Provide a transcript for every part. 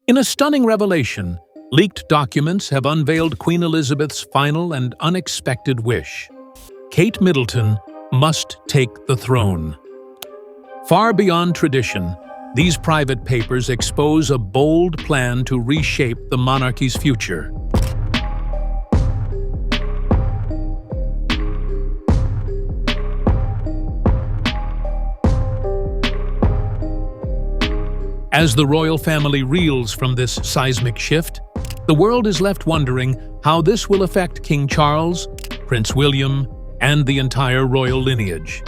In a stunning revelation, leaked documents have unveiled Queen Elizabeth's final and unexpected wish. Kate Middleton must take the throne. Far beyond tradition, these private papers expose a bold plan to reshape the monarchy's future. As the royal family reels from this seismic shift, the world is left wondering how this will affect King Charles, Prince William, and the entire royal lineage.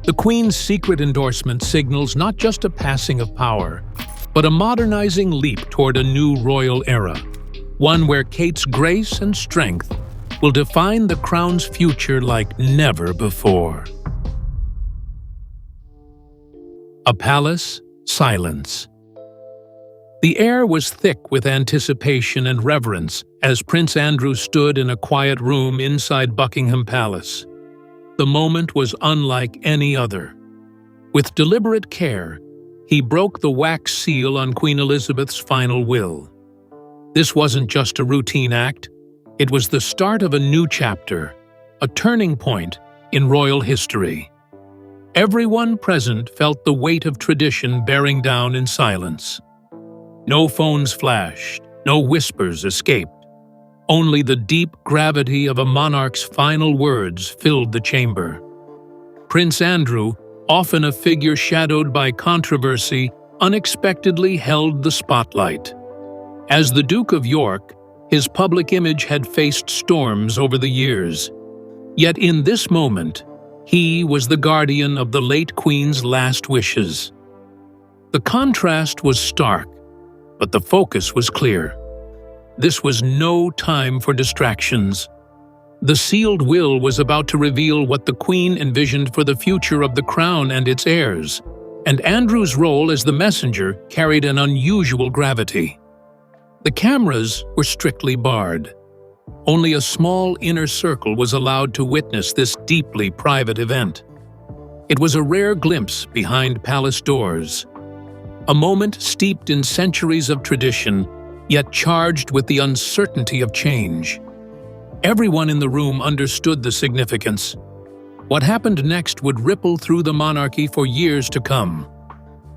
The Queen's secret endorsement signals not just a passing of power, but a modernizing leap toward a new royal era, one where Kate's grace and strength will define the crown's future like never before. A palace, silence. The air was thick with anticipation and reverence as Prince Andrew stood in a quiet room inside Buckingham Palace. The moment was unlike any other. With deliberate care, he broke the wax seal on Queen Elizabeth's final will. This wasn't just a routine act, it was the start of a new chapter, a turning point in royal history. Everyone present felt the weight of tradition bearing down in silence. No phones flashed, no whispers escaped. Only the deep gravity of a monarch's final words filled the chamber. Prince Andrew, often a figure shadowed by controversy, unexpectedly held the spotlight. As the Duke of York, his public image had faced storms over the years. Yet in this moment, he was the guardian of the late Queen's last wishes. The contrast was stark, but the focus was clear. This was no time for distractions. The sealed will was about to reveal what the Queen envisioned for the future of the crown and its heirs, and Andrew's role as the messenger carried an unusual gravity. The cameras were strictly barred. Only a small inner circle was allowed to witness this deeply private event. It was a rare glimpse behind palace doors, a moment steeped in centuries of tradition, yet charged with the uncertainty of change. Everyone in the room understood the significance. What happened next would ripple through the monarchy for years to come.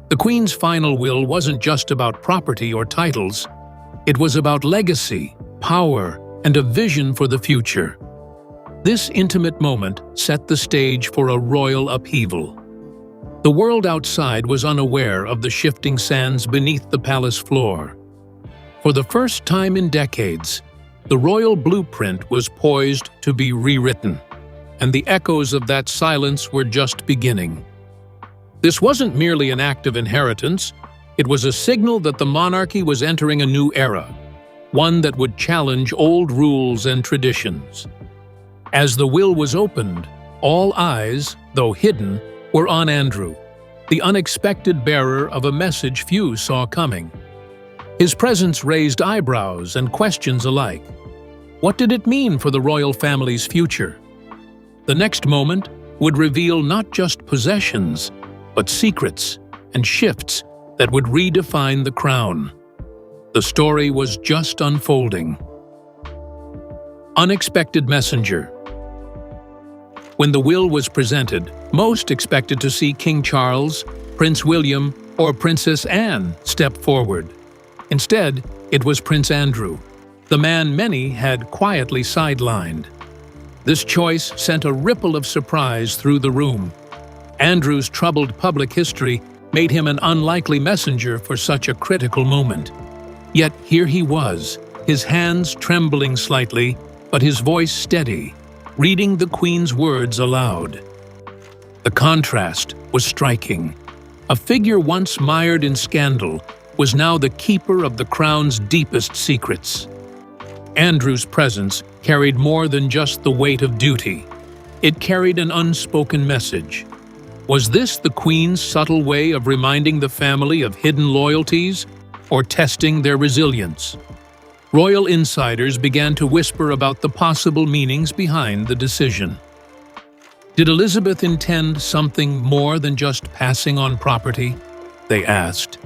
The Queen's final will wasn't just about property or titles. It was about legacy, power, and a vision for the future. This intimate moment set the stage for a royal upheaval. The world outside was unaware of the shifting sands beneath the palace floor. For the first time in decades, the royal blueprint was poised to be rewritten, and the echoes of that silence were just beginning. This wasn't merely an act of inheritance, it was a signal that the monarchy was entering a new era, one that would challenge old rules and traditions. As the will was opened, all eyes, though hidden, were on Andrew, the unexpected bearer of a message few saw coming. His presence raised eyebrows and questions alike. What did it mean for the royal family's future? The next moment would reveal not just possessions, but secrets and shifts that would redefine the crown. The story was just unfolding. Unexpected messenger. When the will was presented, most expected to see King Charles, Prince William, or Princess Anne step forward. Instead, it was Prince Andrew, the man many had quietly sidelined. This choice sent a ripple of surprise through the room. Andrew's troubled public history made him an unlikely messenger for such a critical moment. Yet here he was, his hands trembling slightly, but his voice steady, reading the Queen's words aloud. The contrast was striking. A figure once mired in scandal was now the keeper of the crown's deepest secrets. Andrew's presence carried more than just the weight of duty. It carried an unspoken message. Was this the Queen's subtle way of reminding the family of hidden loyalties or testing their resilience? Royal insiders began to whisper about the possible meanings behind the decision. Did Elizabeth intend something more than just passing on property? They asked.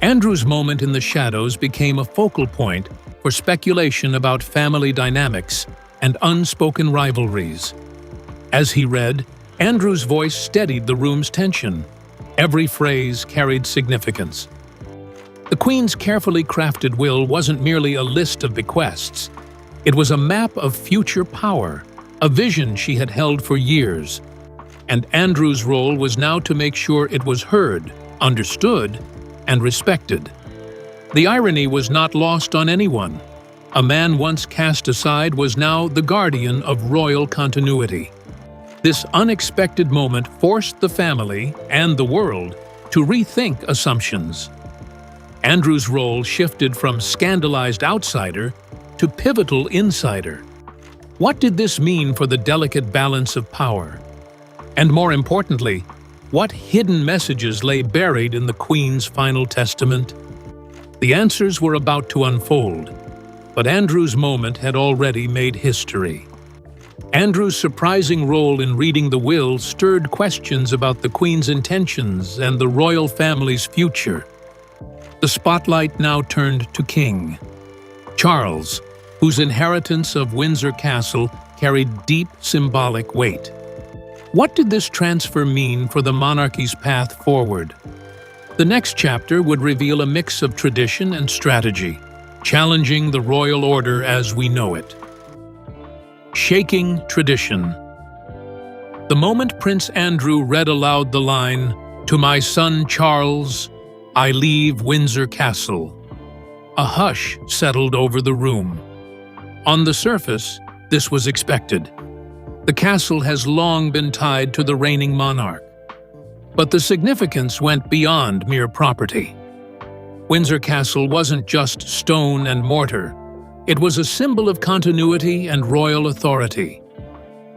Andrew's moment in the shadows became a focal point for speculation about family dynamics and unspoken rivalries. As he read, Andrew's voice steadied the room's tension. Every phrase carried significance. The Queen's carefully crafted will wasn't merely a list of bequests. It was a map of future power, a vision she had held for years. And Andrew's role was now to make sure it was heard, understood, and respected. The irony was not lost on anyone. A man once cast aside was now the guardian of royal continuity. This unexpected moment forced the family and the world to rethink assumptions. Andrew's role shifted from scandalized outsider to pivotal insider. What did this mean for the delicate balance of power? And more importantly, what hidden messages lay buried in the Queen's final testament? The answers were about to unfold, but Andrew's moment had already made history. Andrew's surprising role in reading the will stirred questions about the Queen's intentions and the royal family's future. The spotlight now turned to King Charles, whose inheritance of Windsor Castle carried deep symbolic weight. What did this transfer mean for the monarchy's path forward? The next chapter would reveal a mix of tradition and strategy, challenging the royal order as we know it. Shaking tradition. The moment Prince Andrew read aloud the line, "To my son Charles, I leave Windsor Castle," a hush settled over the room. On the surface, this was expected. The castle has long been tied to the reigning monarch. But the significance went beyond mere property. Windsor Castle wasn't just stone and mortar. It was a symbol of continuity and royal authority.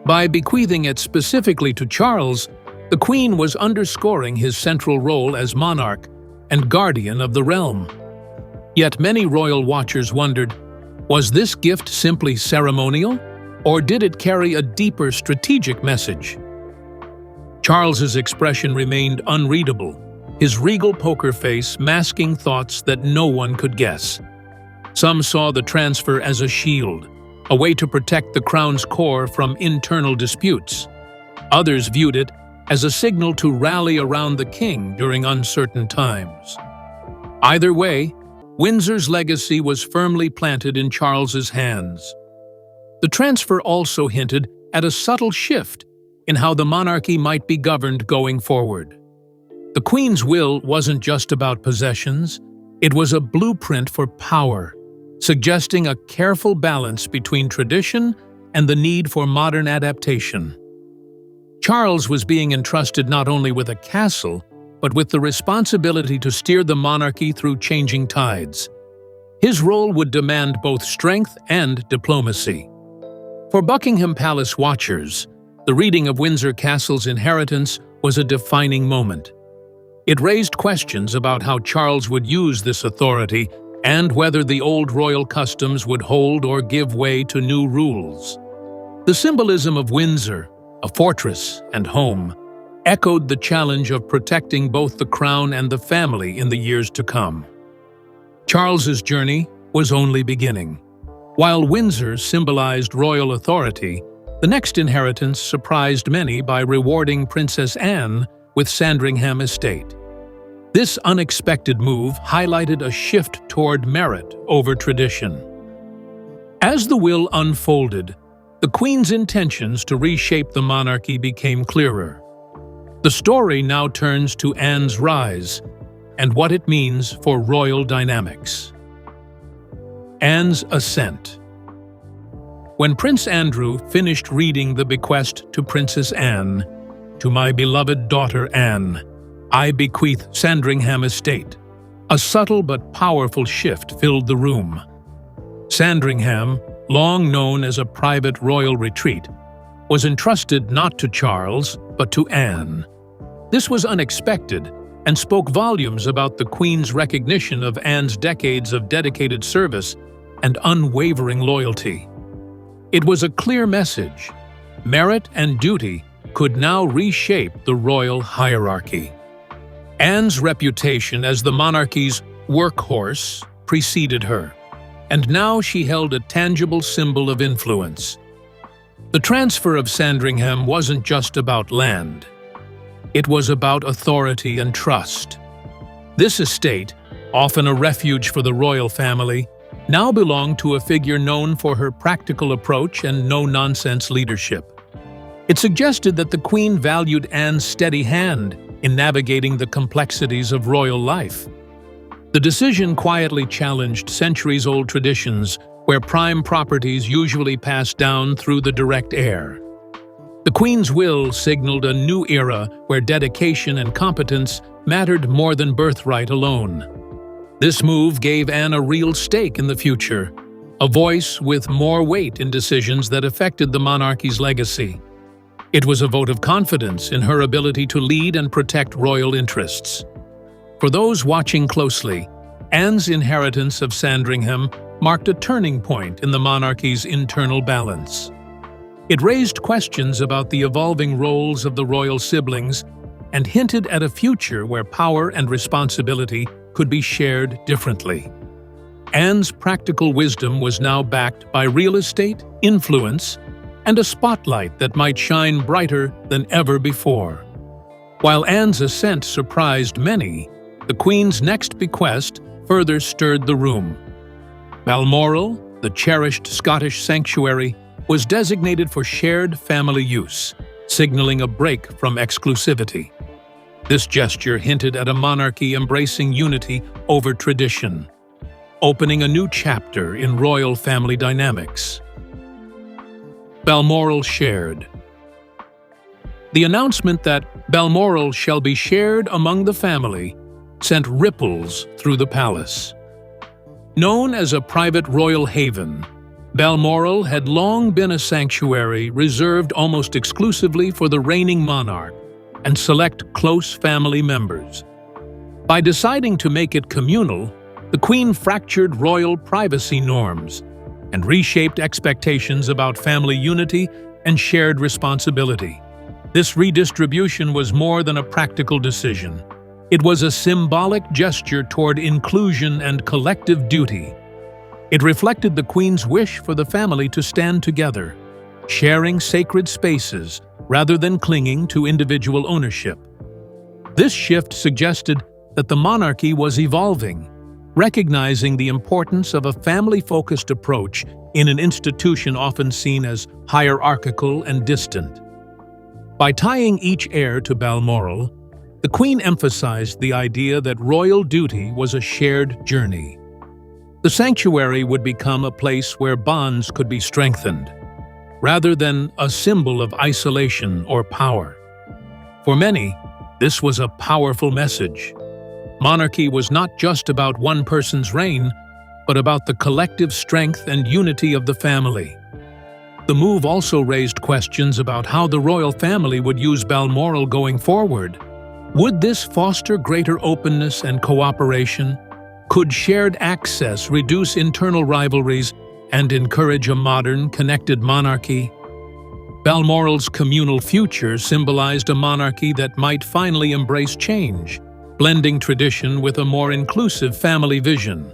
By bequeathing it specifically to Charles, the Queen was underscoring his central role as monarch and guardian of the realm. Yet many royal watchers wondered, was this gift simply ceremonial, or did it carry a deeper strategic message? Charles's expression remained unreadable, his regal poker face masking thoughts that no one could guess. Some saw the transfer as a shield, a way to protect the crown's core from internal disputes. Others viewed it as a signal to rally around the king during uncertain times. Either way, Windsor's legacy was firmly planted in Charles's hands. The transfer also hinted at a subtle shift in how the monarchy might be governed going forward. The Queen's will wasn't just about possessions, it was a blueprint for power, suggesting a careful balance between tradition and the need for modern adaptation. Charles was being entrusted not only with a castle, but with the responsibility to steer the monarchy through changing tides. His role would demand both strength and diplomacy. For Buckingham Palace watchers, the reading of Windsor Castle's inheritance was a defining moment. It raised questions about how Charles would use this authority and whether the old royal customs would hold or give way to new rules. The symbolism of Windsor, a fortress and home, echoed the challenge of protecting both the crown and the family in the years to come. Charles's journey was only beginning. While Windsor symbolized royal authority, the next inheritance surprised many by rewarding Princess Anne with Sandringham estate. This unexpected move highlighted a shift toward merit over tradition. As the will unfolded, the Queen's intentions to reshape the monarchy became clearer. The story now turns to Anne's rise and what it means for royal dynamics. Anne's ascent. When Prince Andrew finished reading the bequest to Princess Anne, "To my beloved daughter Anne, I bequeath Sandringham estate," a subtle but powerful shift filled the room. Sandringham, long known as a private royal retreat, was entrusted not to Charles, but to Anne. This was unexpected and spoke volumes about the Queen's recognition of Anne's decades of dedicated service and unwavering loyalty. It was a clear message. Merit and duty could now reshape the royal hierarchy. Anne's reputation as the monarchy's workhorse, preceded her, and now she held a tangible symbol of influence. The transfer of Sandringham wasn't just about land. It was about authority and trust. This estate, often a refuge for the royal family, now belonged to a figure known for her practical approach and no-nonsense leadership. It suggested that the Queen valued Anne's steady hand in navigating the complexities of royal life. The decision quietly challenged centuries-old traditions where prime properties usually passed down through the direct heir. The Queen's will signaled a new era where dedication and competence mattered more than birthright alone. This move gave Anne a real stake in the future, a voice with more weight in decisions that affected the monarchy's legacy. It was a vote of confidence in her ability to lead and protect royal interests. For those watching closely, Anne's inheritance of Sandringham marked a turning point in the monarchy's internal balance. It raised questions about the evolving roles of the royal siblings and hinted at a future where power and responsibility could be shared differently. Anne's practical wisdom was now backed by real estate, influence, and a spotlight that might shine brighter than ever before. While Anne's ascent surprised many, the Queen's next bequest further stirred the room. Balmoral, the cherished Scottish sanctuary, was designated for shared family use, signaling a break from exclusivity. This gesture hinted at a monarchy embracing unity over tradition, opening a new chapter in royal family dynamics. Balmoral shared. The announcement that Balmoral shall be shared among the family sent ripples through the palace. Known as a private royal haven, Balmoral had long been a sanctuary reserved almost exclusively for the reigning monarch and select close family members. By deciding to make it communal, the Queen fractured royal privacy norms and reshaped expectations about family unity and shared responsibility. This redistribution was more than a practical decision. It was a symbolic gesture toward inclusion and collective duty. It reflected the Queen's wish for the family to stand together, sharing sacred spaces rather than clinging to individual ownership. This shift suggested that the monarchy was evolving, recognizing the importance of a family-focused approach in an institution often seen as hierarchical and distant. By tying each heir to Balmoral, the Queen emphasized the idea that royal duty was a shared journey. The sanctuary would become a place where bonds could be strengthened, rather than a symbol of isolation or power. For many, this was a powerful message. Monarchy was not just about one person's reign, but about the collective strength and unity of the family. The move also raised questions about how the royal family would use Balmoral going forward. Would this foster greater openness and cooperation? Could shared access reduce internal rivalries and encourage a modern, connected monarchy? Balmoral's communal future symbolized a monarchy that might finally embrace change, blending tradition with a more inclusive family vision.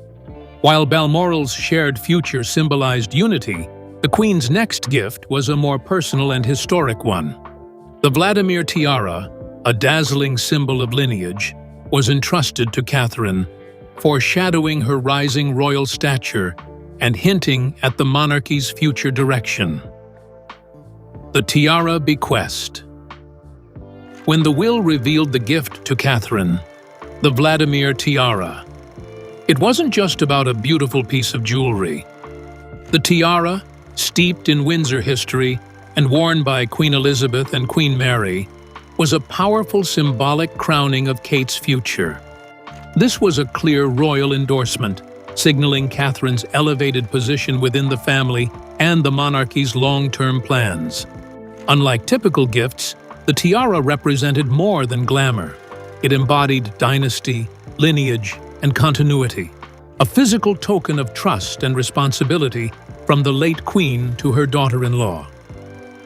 While Balmoral's shared future symbolized unity, the Queen's next gift was a more personal and historic one. The Vladimir tiara, a dazzling symbol of lineage, was entrusted to Catherine, foreshadowing her rising royal stature and hinting at the monarchy's future direction. The tiara bequest. When the will revealed the gift to Catherine, the Vladimir tiara, it wasn't just about a beautiful piece of jewelry. The tiara, steeped in Windsor history and worn by Queen Elizabeth and Queen Mary, was a powerful symbolic crowning of Kate's future. This was a clear royal endorsement, signaling Catherine's elevated position within the family and the monarchy's long-term plans. Unlike typical gifts, the tiara represented more than glamour. It embodied dynasty, lineage, and continuity, a physical token of trust and responsibility from the late Queen to her daughter-in-law.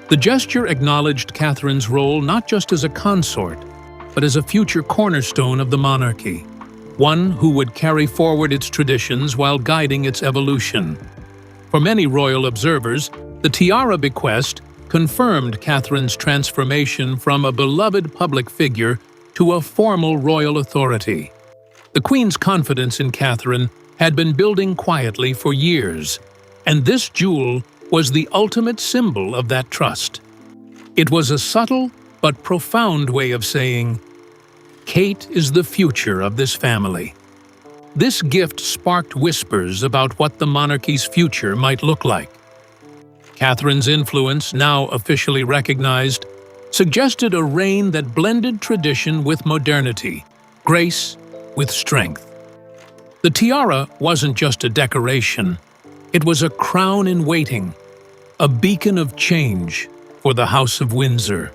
The gesture acknowledged Catherine's role not just as a consort, but as a future cornerstone of the monarchy. one who would carry forward its traditions while guiding its evolution. For many royal observers, the tiara bequest confirmed Catherine's transformation from a beloved public figure to a formal royal authority. The Queen's confidence in Catherine had been building quietly for years, and this jewel was the ultimate symbol of that trust. It was a subtle but profound way of saying, "Kate is the future of this family." This gift sparked whispers about what the monarchy's future might look like. Catherine's influence, now officially recognized, suggested a reign that blended tradition with modernity, grace with strength. The tiara wasn't just a decoration, it was a crown in waiting, a beacon of change for the House of Windsor.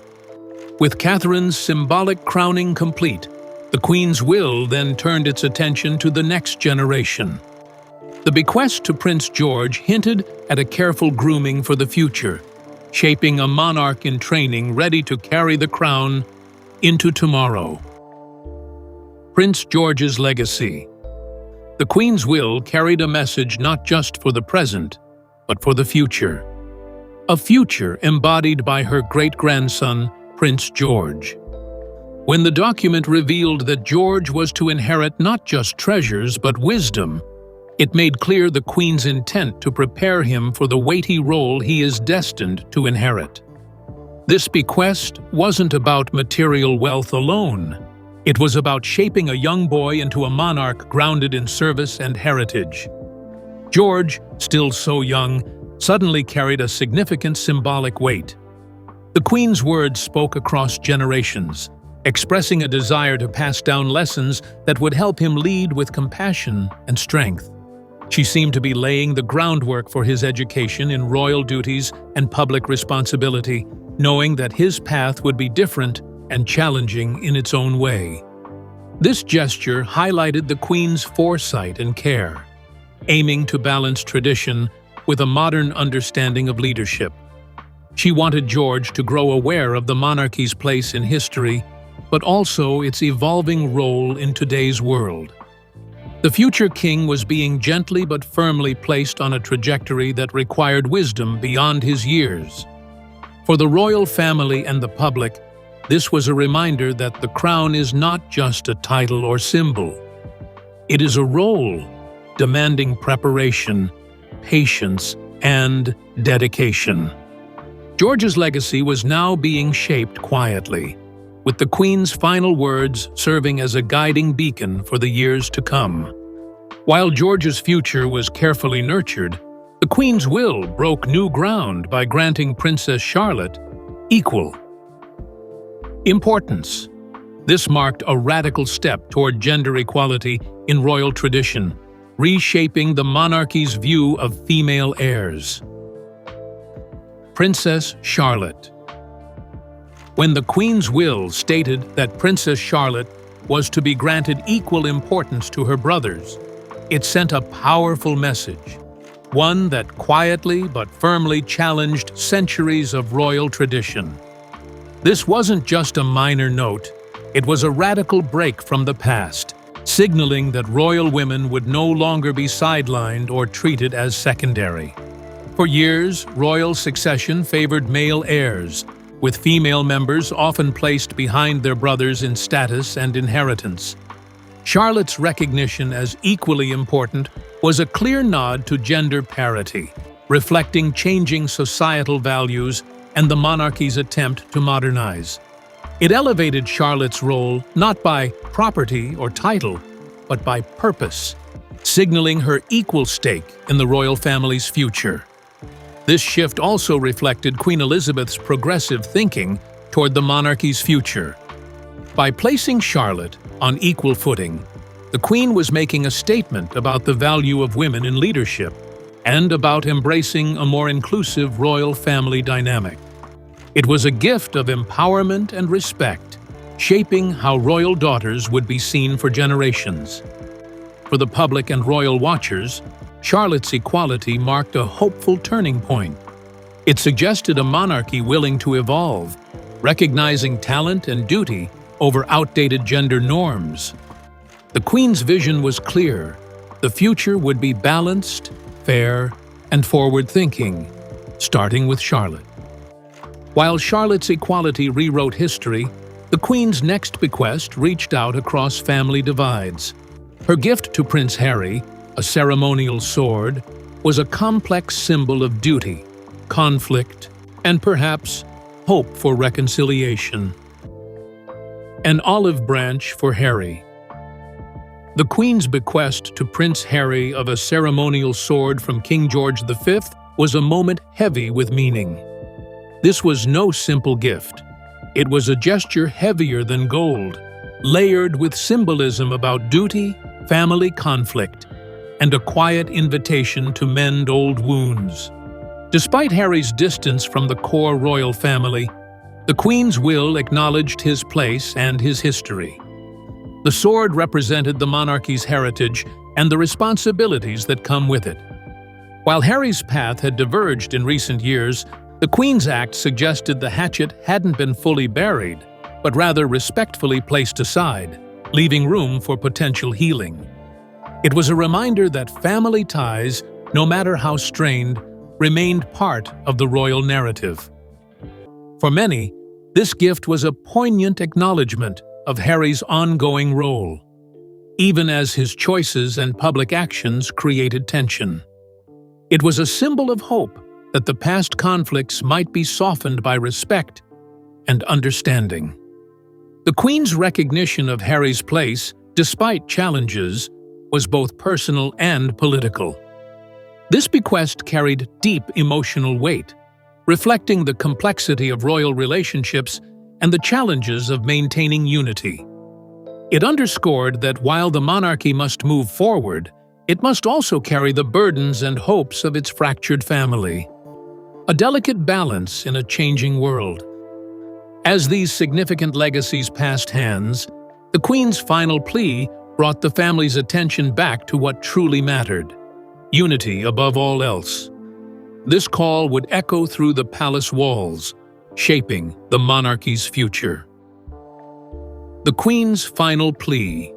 With Catherine's symbolic crowning complete, the Queen's will then turned its attention to the next generation. The bequest to Prince George hinted at a careful grooming for the future, shaping a monarch in training ready to carry the crown into tomorrow. Prince George's legacy. The Queen's will carried a message not just for the present, but for the future. A future embodied by her great-grandson, Prince George. When the document revealed that George was to inherit not just treasures but wisdom, it made clear the Queen's intent to prepare him for the weighty role he is destined to inherit. This bequest wasn't about material wealth alone. It was about shaping a young boy into a monarch grounded in service and heritage. George, still so young, suddenly carried a significant symbolic weight. The Queen's words spoke across generations, expressing a desire to pass down lessons that would help him lead with compassion and strength. She seemed to be laying the groundwork for his education in royal duties and public responsibility, knowing that his path would be different and challenging in its own way. This gesture highlighted the Queen's foresight and care, aiming to balance tradition with a modern understanding of leadership. She wanted George to grow aware of the monarchy's place in history, but also its evolving role in today's world. The future king was being gently but firmly placed on a trajectory that required wisdom beyond his years. For the royal family and the public, this was a reminder that the crown is not just a title or symbol. It is a role demanding preparation, patience, and dedication. George's legacy was now being shaped quietly, with the Queen's final words serving as a guiding beacon for the years to come. While George's future was carefully nurtured, the Queen's will broke new ground by granting Princess Charlotte equal importance. This marked a radical step toward gender equality in royal tradition, reshaping the monarchy's view of female heirs. Princess Charlotte. When the Queen's will stated that Princess Charlotte was to be granted equal importance to her brothers, it sent a powerful message, one that quietly but firmly challenged centuries of royal tradition. This wasn't just a minor note, it was a radical break from the past, signaling that royal women would no longer be sidelined or treated as secondary. For years, royal succession favored male heirs, with female members often placed behind their brothers in status and inheritance. Charlotte's recognition as equally important was a clear nod to gender parity, reflecting changing societal values and the monarchy's attempt to modernize. It elevated Charlotte's role not by property or title, but by purpose, signaling her equal stake in the royal family's future. This shift also reflected Queen Elizabeth's progressive thinking toward the monarchy's future. By placing Charlotte on equal footing, the Queen was making a statement about the value of women in leadership and about embracing a more inclusive royal family dynamic. It was a gift of empowerment and respect, shaping how royal daughters would be seen for generations. For the public and royal watchers, Charlotte's equality marked a hopeful turning point. It suggested a monarchy willing to evolve, recognizing talent and duty over outdated gender norms. The Queen's vision was clear. The future would be balanced, fair, and forward-thinking, starting with Charlotte. While Charlotte's equality rewrote history, the Queen's next bequest reached out across family divides. Her gift to Prince Harry, a ceremonial sword, was a complex symbol of duty, conflict, and perhaps hope for reconciliation. An olive branch for Harry. The Queen's bequest to Prince Harry of a ceremonial sword from King George V was a moment heavy with meaning. This was no simple gift. It was a gesture heavier than gold, layered with symbolism about duty, family conflict, and a quiet invitation to mend old wounds. Despite Harry's distance from the core royal family, the Queen's will acknowledged his place and his history. The sword represented the monarchy's heritage and the responsibilities that come with it. While Harry's path had diverged in recent years, the Queen's Act suggested the hatchet hadn't been fully buried, but rather respectfully placed aside, leaving room for potential healing. It was a reminder that family ties, no matter how strained, remained part of the royal narrative. For many, this gift was a poignant acknowledgement of Harry's ongoing role, even as his choices and public actions created tension. It was a symbol of hope that the past conflicts might be softened by respect and understanding. The Queen's recognition of Harry's place, despite challenges, was both personal and political. This bequest carried deep emotional weight, reflecting the complexity of royal relationships and the challenges of maintaining unity. It underscored that while the monarchy must move forward, it must also carry the burdens and hopes of its fractured family. A delicate balance in a changing world. As these significant legacies passed hands, the Queen's final plea brought the family's attention back to what truly mattered: unity above all else. This call would echo through the palace walls, shaping the monarchy's future. The Queen's final plea.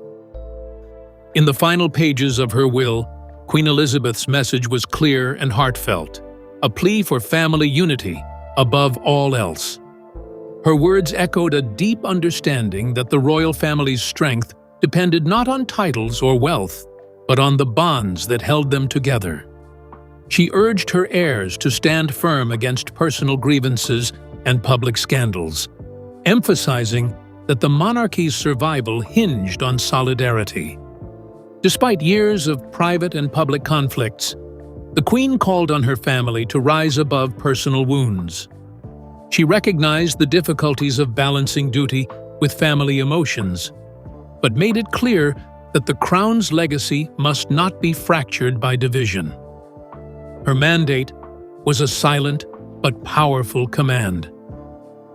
In the final pages of her will, Queen Elizabeth's message was clear and heartfelt, a plea for family unity above all else. Her words echoed a deep understanding that the royal family's strength depended not on titles or wealth, but on the bonds that held them together. She urged her heirs to stand firm against personal grievances and public scandals, emphasizing that the monarchy's survival hinged on solidarity. Despite years of private and public conflicts, the Queen called on her family to rise above personal wounds. She recognized the difficulties of balancing duty with family emotions, but made it clear that the Crown's legacy must not be fractured by division. Her mandate was a silent but powerful command: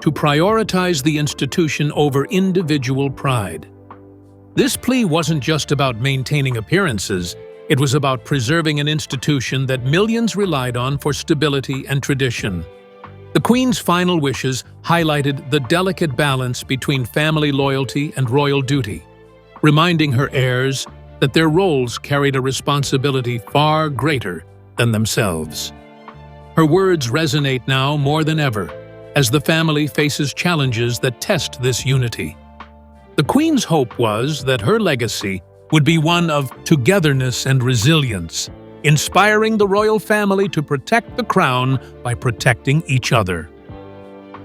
to prioritize the institution over individual pride. This plea wasn't just about maintaining appearances, it was about preserving an institution that millions relied on for stability and tradition. The Queen's final wishes highlighted the delicate balance between family loyalty and royal duty, reminding her heirs that their roles carried a responsibility far greater than themselves. Her words resonate now more than ever, as the family faces challenges that test this unity. The Queen's hope was that her legacy would be one of togetherness and resilience, inspiring the royal family to protect the crown by protecting each other.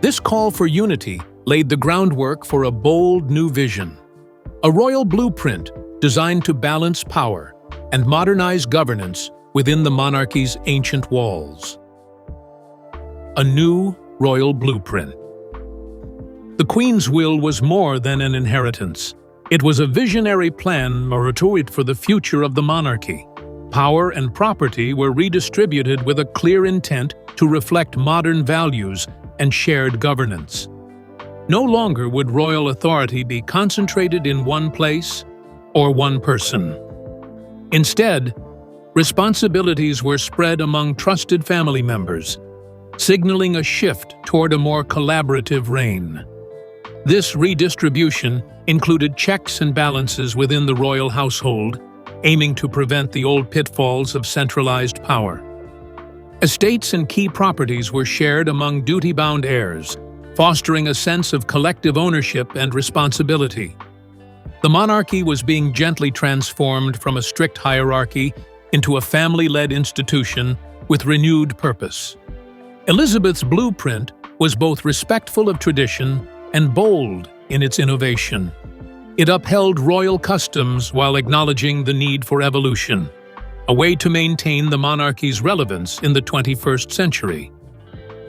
This call for unity laid the groundwork for a bold new vision, a royal blueprint designed to balance power and modernize governance within the monarchy's ancient walls. A new royal blueprint. The Queen's will was more than an inheritance. It was a visionary plan matured for the future of the monarchy. Power and property were redistributed with a clear intent to reflect modern values and shared governance. No longer would royal authority be concentrated in one place or one person. Instead, responsibilities were spread among trusted family members, signaling a shift toward a more collaborative reign. This redistribution included checks and balances within the royal household, aiming to prevent the old pitfalls of centralized power. Estates and key properties were shared among duty-bound heirs, fostering a sense of collective ownership and responsibility. The monarchy was being gently transformed from a strict hierarchy into a family-led institution with renewed purpose. Elizabeth's blueprint was both respectful of tradition and bold in its innovation. It upheld royal customs while acknowledging the need for evolution, a way to maintain the monarchy's relevance in the 21st century.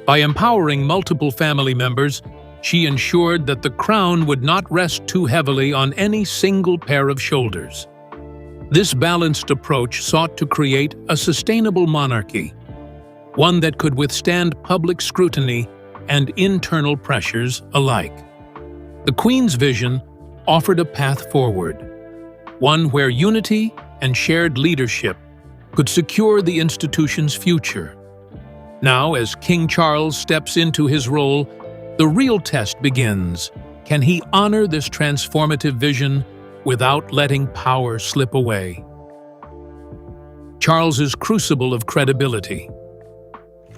By empowering multiple family members, she ensured that the crown would not rest too heavily on any single pair of shoulders. This balanced approach sought to create a sustainable monarchy, one that could withstand public scrutiny and internal pressures alike. The Queen's vision offered a path forward, one where unity and shared leadership could secure the institution's future. Now, as King Charles steps into his role, the real test begins. Can he honor this transformative vision without letting power slip away? Charles's crucible of credibility.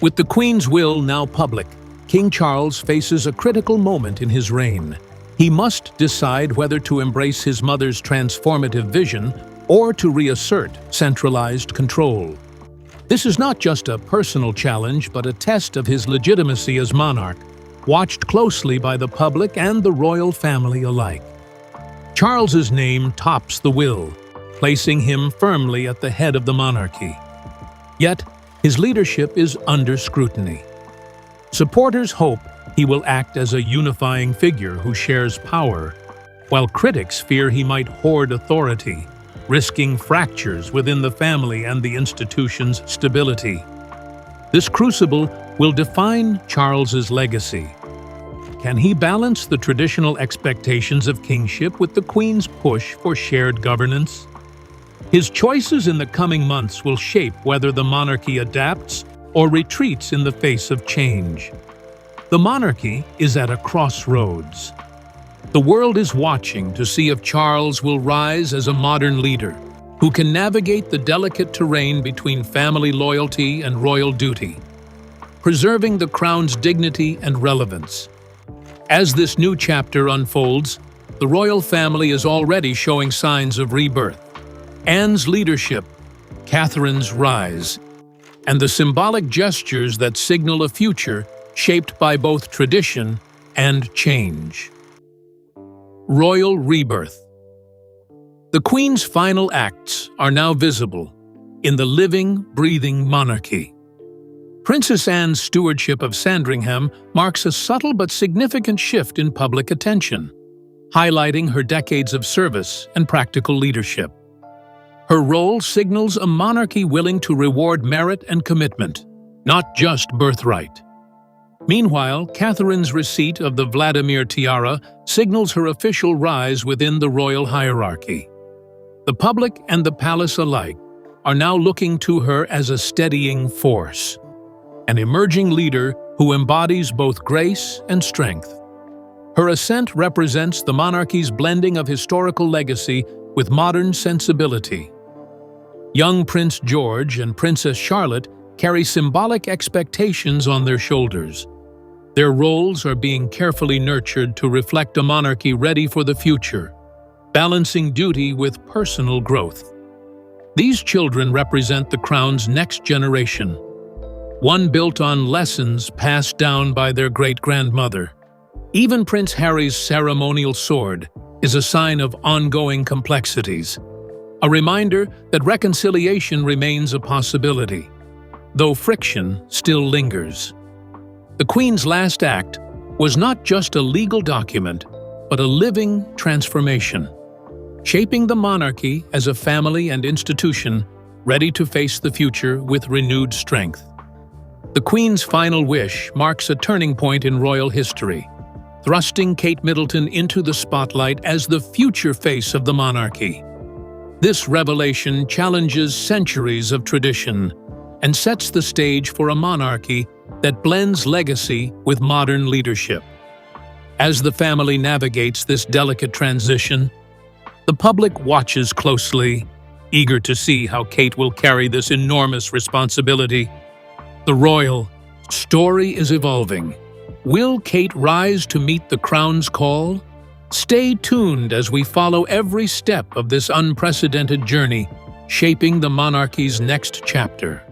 With the Queen's will now public, King Charles faces a critical moment in his reign. He must decide whether to embrace his mother's transformative vision or to reassert centralized control. This is not just a personal challenge, but a test of his legitimacy as monarch, watched closely by the public and the royal family alike. Charles's name tops the will, placing him firmly at the head of the monarchy. Yet, his leadership is under scrutiny. Supporters hope he will act as a unifying figure who shares power, while critics fear he might hoard authority, risking fractures within the family and the institution's stability. This crucible will define Charles's legacy. Can he balance the traditional expectations of kingship with the Queen's push for shared governance? His choices in the coming months will shape whether the monarchy adapts or retreats in the face of change. The monarchy is at a crossroads. The world is watching to see if Charles will rise as a modern leader who can navigate the delicate terrain between family loyalty and royal duty, preserving the crown's dignity and relevance. As this new chapter unfolds, the royal family is already showing signs of rebirth. Anne's leadership, Catherine's rise, and the symbolic gestures that signal a future shaped by both tradition and change. Royal rebirth. The Queen's final acts are now visible in the living, breathing monarchy. Princess Anne's stewardship of Sandringham marks a subtle but significant shift in public attention, highlighting her decades of service and practical leadership. Her role signals a monarchy willing to reward merit and commitment, not just birthright. Meanwhile, Catherine's receipt of the Vladimir tiara signals her official rise within the royal hierarchy. The public and the palace alike are now looking to her as a steadying force, an emerging leader who embodies both grace and strength. Her ascent represents the monarchy's blending of historical legacy with modern sensibility. Young Prince George and Princess Charlotte carry symbolic expectations on their shoulders. Their roles are being carefully nurtured to reflect a monarchy ready for the future, balancing duty with personal growth. These children represent the crown's next generation, one built on lessons passed down by their great-grandmother. Even Prince Harry's ceremonial sword is a sign of ongoing complexities, a reminder that reconciliation remains a possibility, though friction still lingers. The Queen's last act was not just a legal document, but a living transformation, shaping the monarchy as a family and institution ready to face the future with renewed strength. The Queen's final wish marks a turning point in royal history, thrusting Kate Middleton into the spotlight as the future face of the monarchy. This revelation challenges centuries of tradition and sets the stage for a monarchy that blends legacy with modern leadership. As the family navigates this delicate transition, the public watches closely, eager to see how Kate will carry this enormous responsibility. The royal story is evolving. Will Kate rise to meet the crown's call? Stay tuned as we follow every step of this unprecedented journey, shaping the monarchy's next chapter.